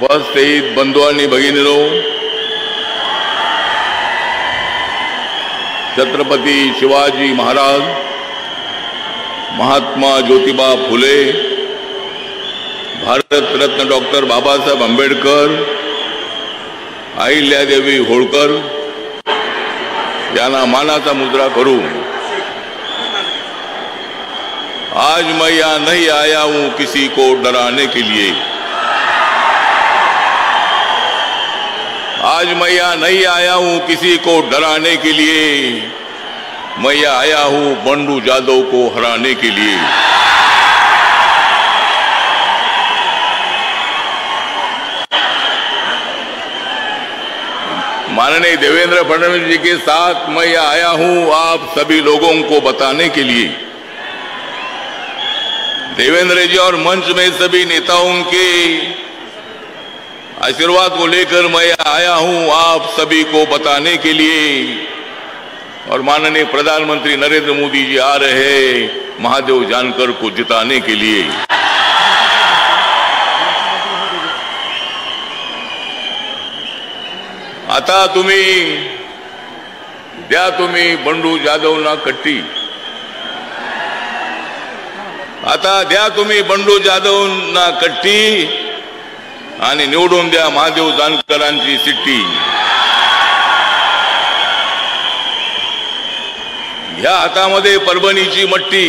उपस्थित बंधू आणि भगिनींनो, छत्रपती शिवाजी महाराज, महात्मा ज्योतिबा फुले, भारतरत्न डॉक्टर बाबासाहेब आंबेडकर, अहिल्यादेवी होळकर यांना मानाचा मुद्रा करू। आज मैं यहाँ नहीं आया हूँ किसी को डराने के लिए, आज मैं यहाँ नहीं आया हूँ किसी को डराने के लिए, मैं यहाँ आया हूँ बंडू जादव को हराने के लिए। माननीय देवेंद्र फडणवीस जी के साथ मैं यहाँ आया हूँ आप सभी लोगों को बताने के लिए। देवेंद्र जी और मंच में सभी नेताओं के आशीर्वाद को लेकर मैं आया हूं आप सभी को बताने के लिए। और माननीय प्रधानमंत्री नरेंद्र मोदी जी आ रहे हैं महादेव जानकर को जिताने के लिए। आता तुम्ही बंडू जाधवना कट्टी, आता द्या तुम्ही बंडू जाधवना कट्टी आणि निवडून द्या महादेव जानकरांची सिट्टी। ह्या हातामध्ये परभणीची मट्टी,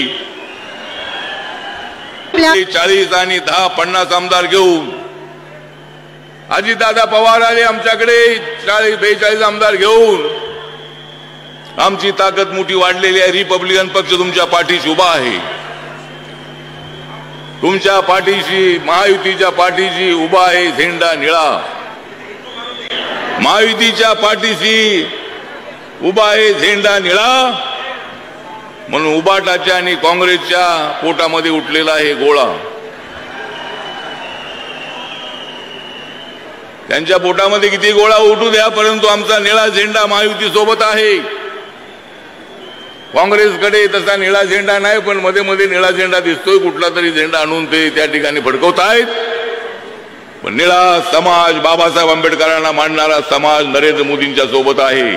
40 आणि 10 50 आमदार घेऊन अजितदादा पवार आले आमच्याकडे 40-42 आमदार घेऊन। आमची ताकद मोठी वाढलेली आहे। रिपब्लिकन पक्ष तुमच्या पाठीशी उभा आहे, तुमच्या पाठीशी, महायुतीच्या पाठीशी उभा आहे झेंडा निळा। महायुतीच्या पाठीशी उभा आहे झेंडा निळा, म्हणून उबाटाच्या आणि काँग्रेसच्या पोटामध्ये उठलेला आहे गोळा। त्यांच्या पोटामध्ये किती गोळा उठू द्या, परंतु आमचा निळा झेंडा महायुती सोबत आहे। काँग्रेसकडे तसा निळा झेंडा नाही, पण मध्ये मध्ये निळा झेंडा दिसतोय, कुठला तरी झेंडा आणून ते त्या ठिकाणी फडकवतायत। पण निळा समाज, बाबासाहेब आंबेडकरांना मानणारा समाज नरेंद्र मोदींच्या सोबत आहे।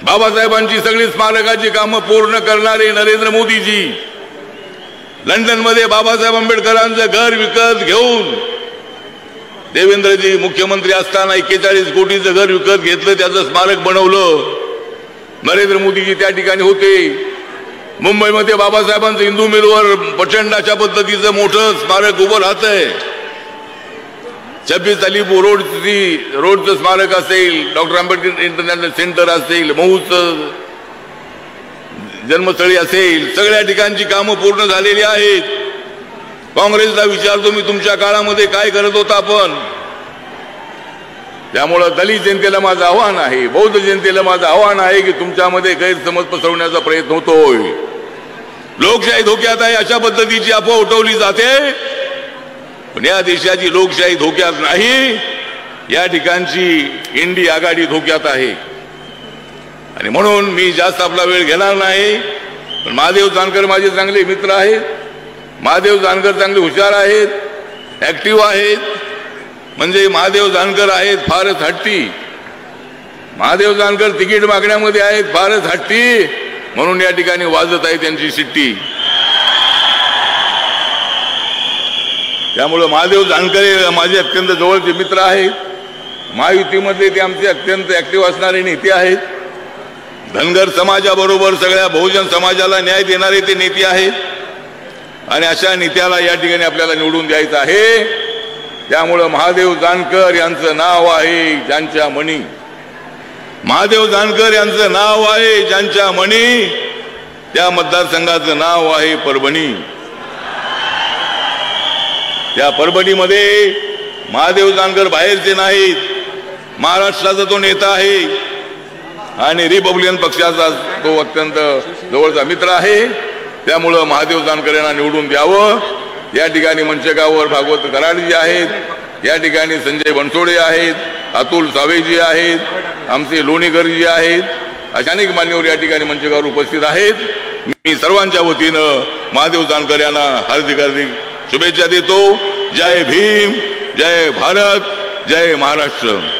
बाबासाहेबांची सगळी स्मारकाची कामं पूर्ण करणारे नरेंद्र मोदीजी लंडन मध्ये बाबासाहेब आंबेडकरांचं घर विकत घेऊन, देवेंद्रजी मुख्यमंत्री असताना 41 कोटीचं घर विकत घेतलं, त्याचं स्मारक बनवलं। नरेंद्र मोदीजी त्या ठिकाणी होते। मुंबईमध्ये बाबासाहेबांचं हिंदू मिलवर प्रचंड अशा पद्धतीचं मोठं स्मारक उभं राहतंय। 26 अलीपूर रोडचं स्मारक असेल, डॉक्टर आंबेडकर इंटरनॅशनल सेंटर असेल, महूचं जन्मस्थळी असेल, सगळ्या ठिकाणची कामं पूर्ण झालेली आहेत। काँग्रेसला विचारतो मी, तुमच्या काळामध्ये काय करत होता आपण? त्यामुळे दलित जनतेला माझं आव्हान आहे, बौद्ध जनतेला माझं आव्हान आहे की तुमच्यामध्ये गैरसमज पसरवण्याचा प्रयत्न होतोय। लोकशाही धोक्यात आहे अशा पद्धतीची अफवा उठवली जाते, पण या देशाची लोकशाही धोक्यात नाही, या ठिकाणची इंडी आघाडी धोक्यात आहे। आणि म्हणून मी जास्त आपला वेळ घेणार नाही, पण महादेव जानकर माझे चांगले मित्र आहेत। महादेव जानकर चांगले हुशार आहेत, ऍक्टिव्ह आहेत। म्हणजे महादेव जानकर आहेत फारच हट्टी, महादेव जानकर तिकीट मागण्यामध्ये आहेत फारच हट्टी, म्हणून या ठिकाणी वाजत आहे त्यांची शिट्टी। त्यामुळे महादेव जानकर माझे अत्यंत जवळचे मित्र आहेत। महायुतीमध्ये ते आमचे अत्यंत ऍक्टिव्ह असणारे नेते आहेत। धनगर समाजाबरोबर सगळ्या बहुजन समाजाला न्याय देणारे ते नेते आहेत, आणि अशा नेत्याला या ठिकाणी आपल्याला निवडून द्यायचं आहे। त्यामुळे महादेव जानकर यांचं नाव आहे ज्यांच्या मनी, महादेव जानकर यांचं नाव आहे ज्यांच्या मनी, त्या मतदारसंघाचं नाव आहे परभणी। त्या परभणीमध्ये महादेव जानकर बाहेरचे नाहीत, महाराष्ट्राचा तो नेता आहे आणि रिपब्लिकन पक्षाचा तो अत्यंत जवळचा मित्र आहे। त्यामुळे महादेव जानकर यांना निवडून द्यावं। या ठिकाणी मंचगाववर भागवत कराडजी आहेत, या ठिकाणी संजय बनसोडे आहेत, अतुल सावेजी आहेत, आमचे लोणीकरजी आहेत, अशा अनेक मान्यवर या ठिकाणी मंचगावर उपस्थित आहेत। मी सर्वांच्या वतीनं महादेव जानकर यांना हार्दिक शुभेच्छा देतो। जय भीम, जय भारत, जय महाराष्ट्र.